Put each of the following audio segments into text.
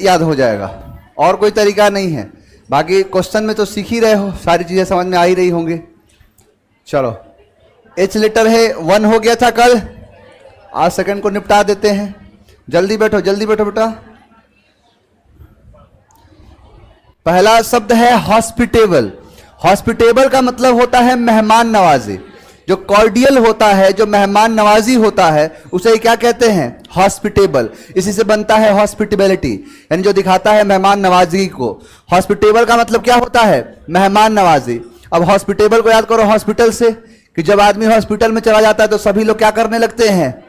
याद हो जाएगा, और कोई तरीका नहीं है। बाकी क्वेश्चन में तो सीख ही रहे हो, सारी चीजें समझ में आ ही रही होंगी। चलो, एच लेटर है, 1 हो गया था कल, आज सेकंड को निपटा देते हैं। जल्दी बैठो बेटा। पहला शब्द है हॉस्पिटेबल। हॉस्पिटेबल का मतलब होता है मेहमान नवाजी। जो कॉर्डियल होता है, जो मेहमान नवाजी होता है, उसे क्या कहते हैं? हॉस्पिटेबल। इसी से बनता है हॉस्पिटेबिलिटी, यानी जो दिखाता है मेहमान नवाजी को। हॉस्पिटेबल का मतलब क्या होता है? मेहमान नवाजी। अब हॉस्पिटेबल को याद करो हॉस्पिटल से, कि जब आदमी हॉस्पिटल में चला जाता है तो सभी लोग क्या करने लगते हैं?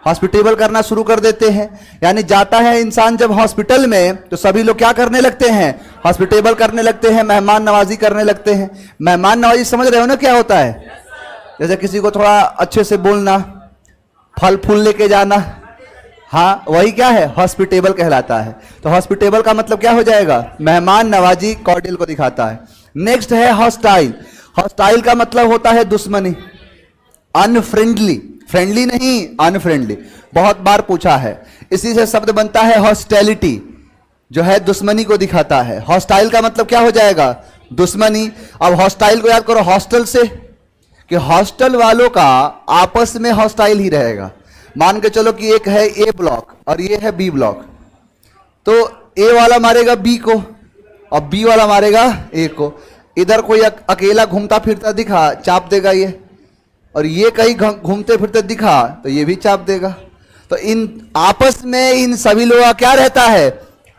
हॉस्पिटेबल करना शुरू कर देते हैं। यानी जाता है इंसान जब हॉस्पिटल में तो सभी लोग क्या करने लगते हैं? हॉस्पिटेबल करने लगते हैं, मेहमान नवाजी करने लगते हैं। मेहमान नवाजी समझ रहे हो ना क्या होता है? जैसे किसी को थोड़ा अच्छे से बोलना, फल फूल लेके जाना, हाँ वही क्या है? हॉस्पिटेबल कहलाता है। तो हॉस्पिटेबल का मतलब क्या हो जाएगा? मेहमान नवाजी, कॉर्डियल को दिखाता है। नेक्स्ट है हॉस्टाइल। हॉस्टाइल का मतलब होता है दुश्मनी, अनफ्रेंडली। फ्रेंडली नहीं, अनफ्रेंडली। बहुत बार पूछा है, इसी से शब्द बनता है हॉस्टैलिटी, जो है दुश्मनी को दिखाता है। हॉस्टाइल का मतलब क्या हो जाएगा? दुश्मनी। अब हॉस्टाइल को याद करो हॉस्टल से, कि हॉस्टल वालों का आपस में हॉस्टाइल ही रहेगा। मान के चलो कि एक है ए ब्लॉक और ये है बी ब्लॉक, तो ए वाला मारेगा बी को और बी वाला मारेगा ए को। इधर कोई अकेला घूमता फिरता दिखा, चाप देगा ये, और ये कहीं घूमते फिरते दिखा तो ये भी चाप देगा। तो इन आपस में इन सभी लोगों का क्या रहता है?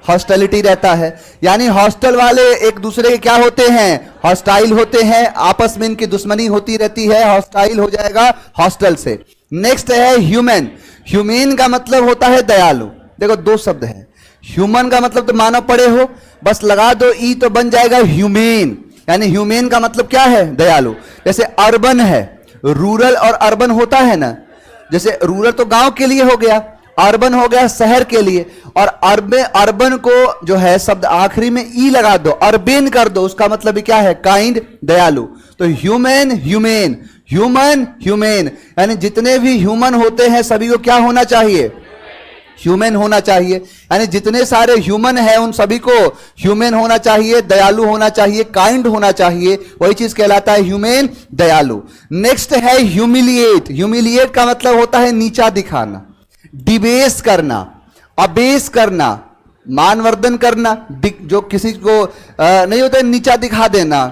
हॉस्टैलिटी रहता है। यानी हॉस्टल वाले एक दूसरे के क्या होते हैं? हॉस्टाइल होते हैं, आपस में इनकी दुश्मनी होती रहती है। हॉस्टाइल हो जाएगा हॉस्टल से। नेक्स्ट है ह्यूमन। ह्यूमन का मतलब होता है दयालु। देखो दो शब्द है, ह्यूमन का मतलब तो मानव पढ़े हो, बस लगा दो ई तो बन जाएगा ह्यूमेन। यानी ह्यूमेन का मतलब क्या है? दयालु। जैसे अर्बन है, रूरल और अर्बन होता है ना, जैसे रूरल तो गांव के लिए हो गया, अर्बन हो गया शहर के लिए। और अर्बन को जो है शब्द आखिरी में ई लगा दो, अर्बेन कर दो, उसका मतलब क्या है? काइंड, दयालु। तो ह्यूमन, ह्यूमेन, ह्यूमन, ह्यूमेन, यानी जितने भी ह्यूमन होते हैं सभी को क्या होना चाहिए? ह्यूमन होना चाहिए। यानी जितने सारे ह्यूमन हैं उन सभी को ह्यूमन होना चाहिए, दयालु होना चाहिए, काइंड होना चाहिए। वही चीज कहलाता है ह्यूमन, दयालु। नेक्स्ट है ह्यूमिलिएट। ह्यूमिलिएट का मतलब होता है नीचा दिखाना, डिबेस करना, अबेस करना, मानवर्धन करना। जो किसी को नहीं होता नीचा दिखा देना,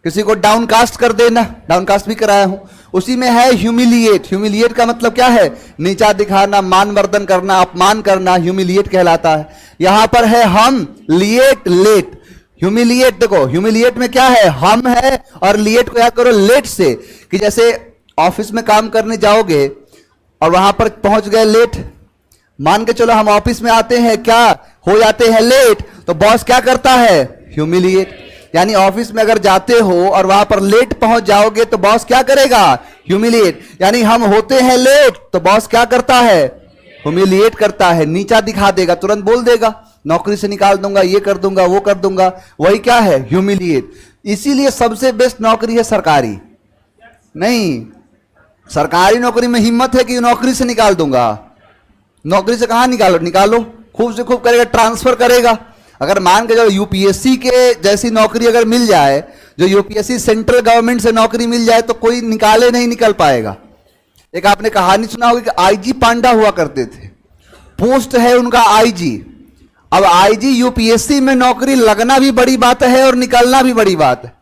किसी को डाउनकास्ट कर देना, डाउनकास्ट भी कराया हूं, उसी में है ह्यूमिलिएट। ह्यूमिलिएट का मतलब क्या है? नीचा दिखाना, मानवर्धन करना, अपमान करना, ह्यूमिलिएट कहलाता है। यहां पर है हम, लिएट, लेट। ह्यूमिलिएट देखो, ह्यूमिलिएट में क्या है? हम है, और लिएट को याद करो लेट से, कि जैसे ऑफिस में काम करने जाओगे और वहां पर पहुंच गए लेट, मान के चलो हम ऑफिस में आते हैं, क्या हो जाते हैं? लेट। तो बॉस क्या करता है? ह्यूमिलिएट। यानी ऑफिस में अगर जाते हो और वहां पर लेट पहुंच जाओगे तो बॉस क्या करेगा? ह्यूमिलिएट। यानी हम होते हैं लेट तो बॉस क्या करता है? ह्यूमिलिएट करता है, नीचा दिखा देगा, तुरंत बोल देगा नौकरी से निकाल दूंगा, ये कर दूंगा, वो कर दूंगा। वही क्या है? ह्यूमिलिएट। इसीलिए सबसे बेस्ट नौकरी है सरकारी। नहीं, सरकारी नौकरी में हिम्मत है कि नौकरी से निकाल दूंगा। नौकरी से कहां निकालो, खूब से खूब करेगा, ट्रांसफर करेगा। अगर मान के जो यूपीएससी के जैसी नौकरी अगर मिल जाए, जो यूपीएससी सेंट्रल गवर्नमेंट से नौकरी मिल जाए, तो कोई निकाले नहीं निकल पाएगा। एक आपने कहानी सुना होगी कि आईजी पांडा हुआ करते थे, पोस्ट है उनका आईजी। अब आईजी यूपीएससी में नौकरी लगना भी बड़ी बात है और निकलना भी बड़ी बात है,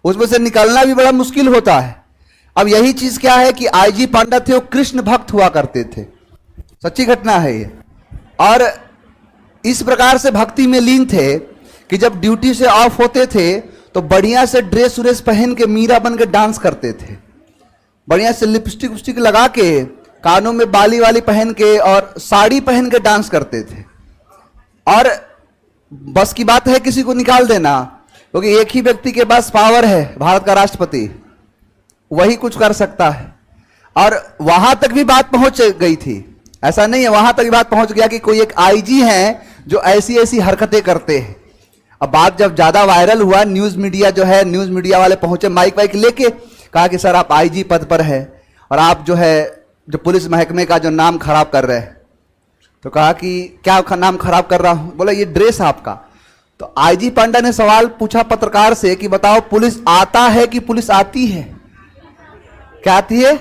उसमें से निकलना भी बड़ा मुश्किल होता है। अब यही चीज क्या है कि आईजी पांडा थे, वो कृष्ण भक्त हुआ करते थे, सच्ची घटना है ये। और इस प्रकार से भक्ति में लीन थे कि जब ड्यूटी से ऑफ होते थे तो बढ़िया से ड्रेस व्रेस पहन के मीरा बन के डांस करते थे, बढ़िया से लिपस्टिक विपस्टिक लगा के, कानों में बाली वाली पहन के और साड़ी पहन के डांस करते थे। और बस की बात है किसी को निकाल देना, क्योंकि एक ही व्यक्ति के पास पावर है, भारत का राष्ट्रपति, वही कुछ कर सकता है। और वहां तक भी बात पहुंच गई थी, ऐसा नहीं है, वहां तक भी बात पहुंच गया कि कोई एक आईजी है जो ऐसी ऐसी हरकतें करते हैं। अब बात जब ज्यादा वायरल हुआ, न्यूज मीडिया जो है, न्यूज मीडिया वाले पहुंचे माइक वाइक लेके, कहा कि सर आप आईजी पद पर है और आप जो है जो पुलिस महकमे का जो नाम खराब कर रहे हैं। तो कहा कि क्या नाम खराब कर रहा हूं? बोला ये ड्रेस आपका। तो आईजी पांडा ने सवाल पूछा पत्रकार से कि बताओ पुलिस आता है कि पुलिस आती है? क्या आती है?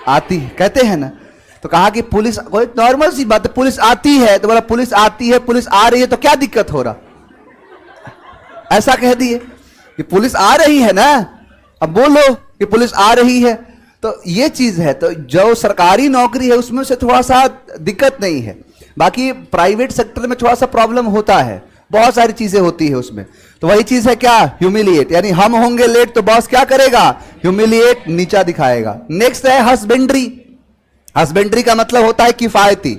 आती है, कहते हैं ना। तो कहा कि पुलिस, कोई नॉर्मल सी बात है, पुलिस आती है। तो बोला पुलिस आती है, पुलिस आ रही है तो क्या दिक्कत हो रहा? ऐसा कह दिए कि पुलिस आ रही है ना, अब बोलो कि पुलिस आ रही है। तो ये चीज है। तो जो सरकारी नौकरी है उसमें से थोड़ा सा दिक्कत नहीं है, बाकी प्राइवेट सेक्टर में थोड़ा सा प्रॉब्लम होता है, बहुत सारी चीजें होती है उसमें। तो वही चीज है क्या? ह्यूमिलिएट, यानी हम होंगे लेट तो बॉस क्या करेगा? ह्यूमिलिएट, नीचा दिखाएगा। नेक्स्ट है हस्बेंड्री। हस्बेंड्री का मतलब होता है किफायती,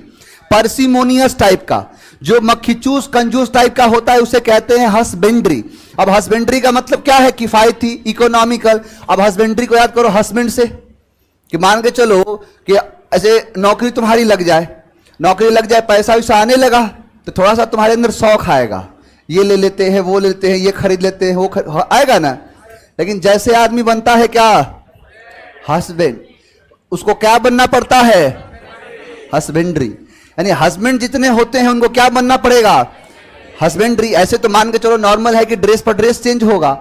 पार्सिमोनियस टाइप का, जो मक्खीचूस कंजूस टाइप का होता है उसे कहते हैं हस्बेंड्री। अब हस्बेंड्री का मतलब क्या है? किफायती, इकोनॉमिकल। अब हस्बेंड्री को याद करो हस्बैंड से, कि मान के चलो कि ऐसे नौकरी तुम्हारी लग जाए, नौकरी लग जाए, पैसा वैसा आने लगा, तो थोड़ा सा तुम्हारे अंदर शौक आएगा, ये ले लेते हैं, वो ले लेते हैं, ये खरीद लेते हैं, वो आएगा ना। लेकिन जैसे आदमी बनता है क्या? हस्बैंड, उसको क्या बनना पड़ता है? हस्बेंड्री। यानी हस्बैंड जितने होते हैं उनको क्या बनना पड़ेगा? हस्बेंड्री। ऐसे तो मान के चलो नॉर्मल है कि ड्रेस पर ड्रेस चेंज होगा,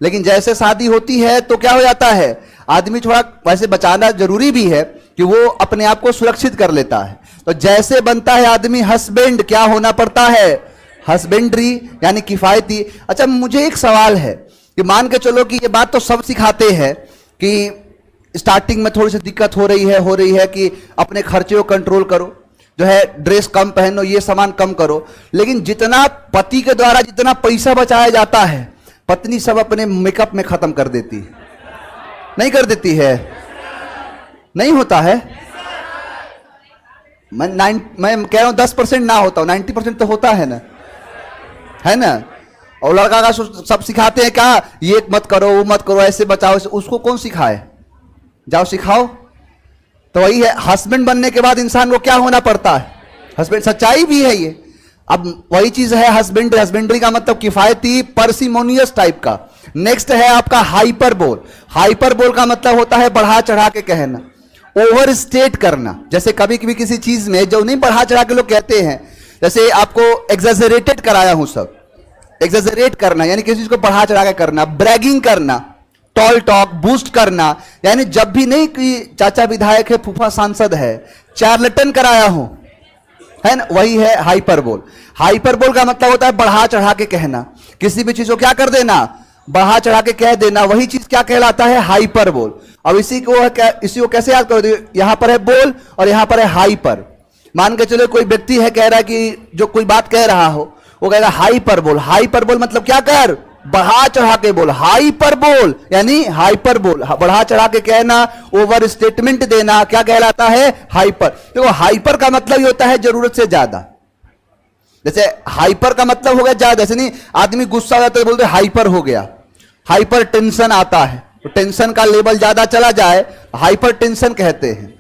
लेकिन जैसे शादी होती है तो क्या हो जाता है? आदमी थोड़ा वैसे बचाना जरूरी भी है कि वो अपने आप को सुरक्षित कर लेता है। तो जैसे बनता है आदमी हस्बैंड, क्या होना पड़ता है? हस्बेंड्री, यानी किफायती। अच्छा, मुझे एक सवाल है कि मान के चलो कि ये बात तो सब सिखाते हैं कि स्टार्टिंग में थोड़ी सी दिक्कत हो रही है कि अपने खर्चे को कंट्रोल करो, जो है ड्रेस कम पहनो, ये सामान कम करो। लेकिन जितना पति के द्वारा जितना पैसा बचाया जाता है, पत्नी सब अपने मेकअप में खत्म कर देती है, नहीं कर देती है? नहीं होता है? मैं कह रहा हूं 10% ना होता हूं, 90% तो होता है ना, है ना। और लड़का का सब सिखाते हैं क्या? ये मत करो, वो मत करो, ऐसे बचाओ, उसको कौन सिखाए? जाओ सिखाओ। तो वही है, हस्बैंड बनने के बाद इंसान को क्या होना पड़ता है? हस्बैंड। सच्चाई भी है ये। अब वही चीज है हस्बैंड। हस्बेंड्री का मतलब किफायती, पार्सिमोनियस टाइप का। नेक्स्ट है आपका हाइपरबोल। हाइपरबोल का मतलब होता है बढ़ा चढ़ा के कहना, ओवर स्टेट करना। जैसे कभी कभी किसी चीज में जो नहीं बढ़ा चढ़ा के लोग कहते हैं, जैसे आपको एग्जेजरेटेड कराया हूं, सब एग्जेजरेट करना, यानी किसी चीज को बढ़ा चढ़ा के करना, ब्रैगिंग करना, टॉल टॉक, बूस्ट करना। यानी जब भी नहीं कि चाचा विधायक है, फूफा सांसद है, चार्लटन कराया हूं, है ना, वही है हाइपरबोल। हाइपरबोल का मतलब होता है बढ़ा चढ़ा के कहना, किसी भी चीज को क्या कर देना? बढ़ा चढ़ा के कह देना, वही चीज क्या कहलाता है? हाइपरबोल। अब इसी को कैसे याद करो? यहां पर है बोल और यहां पर है हाइपर। मान के चलो कोई व्यक्ति है, कह रहा है कि जो कोई बात कह रहा हो, वो कह रहा है हाइपरबोल। हाइपरबोल मतलब क्या? कर, बढ़ा चढ़ा के बोल। हाइपरबोल यानी हाइपरबोल, बढ़ा चढ़ा के कहना, ओवर स्टेटमेंट देना, क्या कहलाता है? हाइपर। देखो हाइपर का मतलब ये होता है जरूरत से ज्यादा। जैसे हाइपर का मतलब हो गया ज्यादा, जैसे नहीं आदमी गुस्सा हो जाता है बोलते हाइपर हो गया, हाइपर टेंशन आता है, तो टेंशन का लेवल ज्यादा चला जाए, हाइपर टेंशन कहते हैं,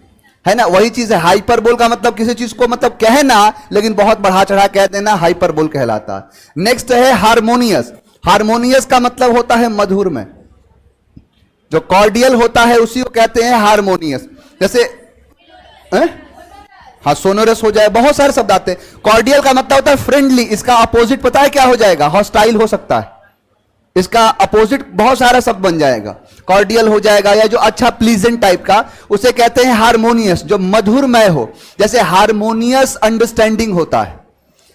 है ना। वही चीज है हाइपरबोल का मतलब किसी चीज को मतलब कहना लेकिन बहुत बढ़ा चढ़ा कह देना, हाइपरबोल कहलाता है। नेक्स्ट है हारमोनियस। हारमोनियस का मतलब होता है मधुर में, जो कॉर्डियल होता है उसी को कहते हैं हारमोनियस। जैसे हाँ, सोनोरस हो जाए, बहुत सारे शब्द आते हैं। कॉर्डियल का मतलब होता है फ्रेंडली, इसका अपोजिट पता है क्या हो जाएगा? हॉस्टाइल हो सकता है, इसका अपोजिट बहुत सारा शब्द बन जाएगा, कॉर्डियल हो जाएगा, या जो अच्छा प्लीजेंट टाइप का, उसे कहते हैं हारमोनियस, जो मधुरमय हो। जैसे हारमोनियस अंडरस्टैंडिंग होता है,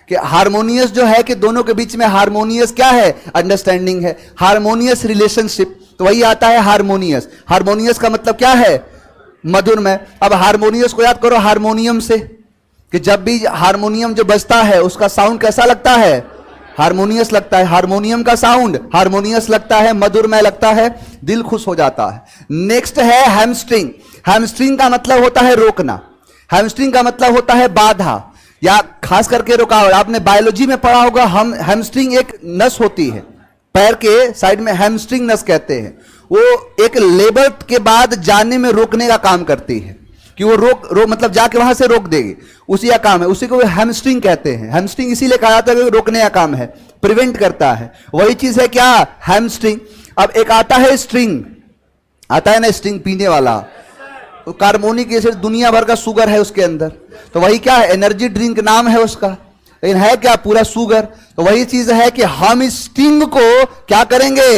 कि हारमोनियस जो है कि दोनों के बीच में हारमोनियस क्या है? अंडरस्टैंडिंग है। हारमोनियस रिलेशनशिप, तो वही आता है हारमोनियस। हारमोनियस का मतलब क्या है? मधुरमय। अब हारमोनियस को याद करो हारमोनियम से, कि जब भी हारमोनियम जो बजता है उसका साउंड कैसा लगता है? हारमोनियस लगता है। हारमोनियम का साउंड हारमोनियस लगता है, मधुरमय लगता है, दिल खुश हो जाता है। नेक्स्ट है हैमस्ट्रिंग। हैमस्ट्रिंग का मतलब होता है रोकना, हैमस्ट्रिंग का मतलब होता है बाधा या खास करके रुकावट। आपने बायोलॉजी में पढ़ा होगा, हम हैमस्ट्रिंग एक नस होती है पैर के साइड में, हैमस्ट्रिंग नस कहते हैं। वो एक लेबर के बाद जाने में रोकने का काम करती है, कि वो रोक मतलब जाके वहां से रोक देगी, उसी का काम है, उसी को हैमस्ट्रिंग कहते हैं। हैमस्ट्रिंग इसीलिए कहा जाता है कि रोकने का काम है, प्रिवेंट करता है, वही चीज है क्या? हैमस्ट्रिंग। अब एक आता है स्ट्रिंग, आता है ना स्ट्रिंग पीने वाला, कार्बोनिक एसिड, दुनिया भर का शुगर है उसके अंदर। तो वही क्या है, एनर्जी ड्रिंक नाम है उसका, लेकिन है क्या, पूरा शुगर। तो वही चीज है कि हम स्टिंग को क्या करेंगे,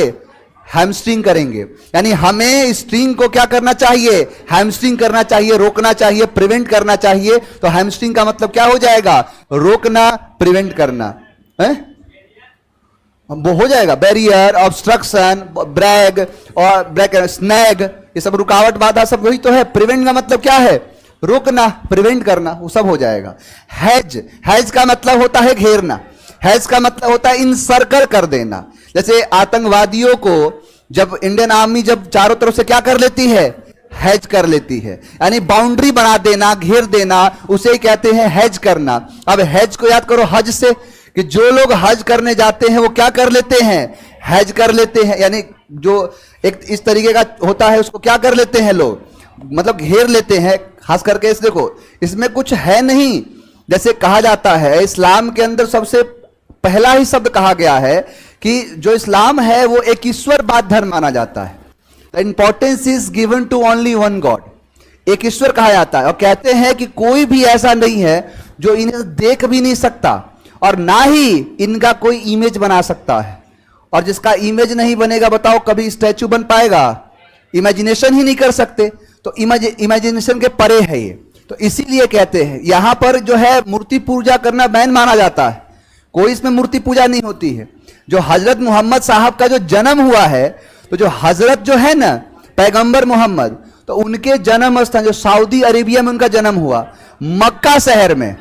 हैमस्ट्रिंग करेंगे। यानी हमें स्ट्रिंग को क्या करना चाहिए, हैमस्ट्रिंग करना चाहिए, रोकना चाहिए, प्रिवेंट करना चाहिए। तो हैमस्ट्रिंग का मतलब क्या हो जाएगा, रोकना, प्रिवेंट करना है, वो हो जाएगा। बैरियर, ऑब्स्ट्रक्शन, ब्रेक और ब्रेक, स्नैग, ये सब रुकावट, बाधा, सब वही तो है। प्रिवेंट का मतलब क्या है, रोकना, प्रिवेंट करना, वो सब हो जाएगा। हैज, हैज का मतलब होता है घेरना, हैज का मतलब होता है इनसर्कल कर देना। जैसे आतंकवादियों को जब इंडियन आर्मी जब चारों तरफ से क्या कर लेती है, हैज कर लेती है, यानी बाउंड्री बना देना, घेर देना, उसे ही कहते हैं हैज करना। अब हैज को याद करो हज से, कि जो लोग हज करने जाते हैं वो क्या कर लेते हैं, हैज कर लेते हैं। यानी जो एक इस तरीके का होता है उसको क्या कर लेते हैं लोग, मतलब घेर लेते हैं। खास करके इस देखो, इसमें कुछ है नहीं। जैसे कहा जाता है इस्लाम के अंदर सबसे पहला ही शब्द कहा गया है कि जो इस्लाम है वो एक ईश्वरवाद धर्म माना जाता है। The importance is given to only one God, एक ईश्वर कहा जाता है। और कहते हैं कि कोई भी ऐसा नहीं है जो इन्हें देख भी नहीं सकता और ना ही इनका कोई इमेज बना सकता है। और जिसका इमेज नहीं बनेगा, बताओ कभी स्टैचू बन पाएगा, इमेजिनेशन ही नहीं कर सकते। तो इमेजिनेशन के परे है ये। तो इसीलिए कहते हैं यहां पर जो है मूर्ति पूजा करना बैन माना जाता है, कोई इसमें मूर्ति पूजा नहीं होती है। जो हजरत मोहम्मद साहब का जो जन्म हुआ है, तो जो हजरत जो है ना पैगंबर मोहम्मद, तो उनके जन्म स्थान जो सऊदी अरेबिया में उनका जन्म हुआ, मक्का शहर में,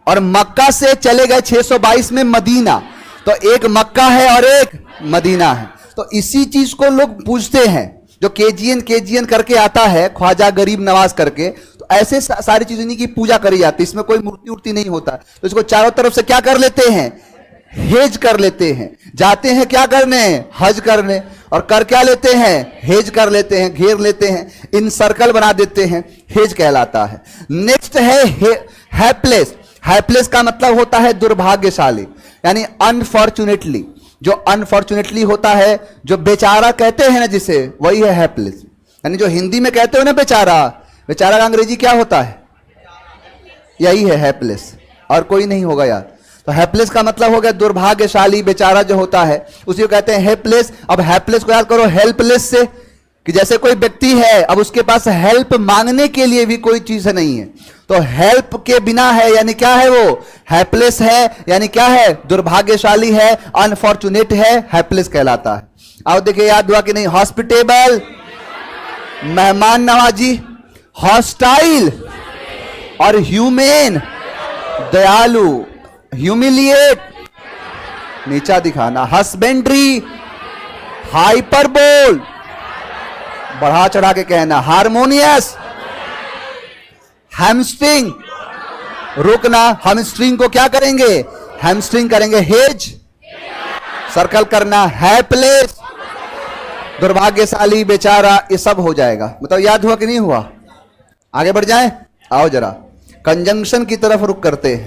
और मक्का से चले गए 622 में मदीना। तो एक मक्का है और एक मदीना है। तो इसी चीज को लोग पूछते हैं, जो केजीएन करके आता है, ख्वाजा गरीब नवाज करके। तो ऐसे सारी चीजों की पूजा करी जाती है, इसमें कोई मूर्ति उर्ति नहीं होता। तो इसको चारों तरफ से क्या कर लेते हैं, हेज कर लेते हैं। जाते हैं क्या करने, हज करने, और कर क्या लेते हैं, हेज कर लेते हैं, घेर लेते हैं, इन सर्कल बना देते हैं, हेज कहलाता है। नेक्स्ट है हैप्लेस। हैप्लेस का मतलब होता है दुर्भाग्यशाली, यानी अनफॉर्चुनेटली। जो अनफॉर्चुनेटली होता है, जो बेचारा कहते हैं ना जिसे, वही है हैप्लेस। यानी जो हिंदी में कहते हो ना बेचारा, बेचारा का अंग्रेजी क्या होता है, यही है हैप्लेस, और कोई नहीं होगा यार। तो हैप्लेस का मतलब हो गया दुर्भाग्यशाली, बेचारा जो होता है उसी को कहते हैं हैप्लेस। अब हैप्लेस को याद करो हेल्पलेस से, कि जैसे कोई व्यक्ति है, अब उसके पास हेल्प मांगने के लिए भी कोई चीज नहीं है, तो हेल्प के बिना है, यानी क्या है वो, हैप्लेस है। यानी क्या है, दुर्भाग्यशाली है, अनफॉर्चुनेट है, हैप्लेस कहलाता है। आओ देखिए, याद हुआ कि नहीं, हॉस्पिटेबल मेहमान नवाजी, हॉस्टाइल और ह्यूमेन दयालु, ह्यूमिलिएट नीचा दिखाना, हस्बेंड्री हाइपरबोल बढ़ा चढ़ा के कहना, हार्मोनियस, हैमस्ट्रिंग रुकना, हैमस्ट्रिंग को क्या करेंगे, हैमस्ट्रिंग करेंगे, हेज सर्कल करना, हैप्लेस दुर्भाग्यशाली, बेचारा, ये सब हो जाएगा। मतलब याद हुआ कि नहीं हुआ, आगे बढ़ जाए। आओ जरा कंजंक्शन की तरफ रुक करते हैं।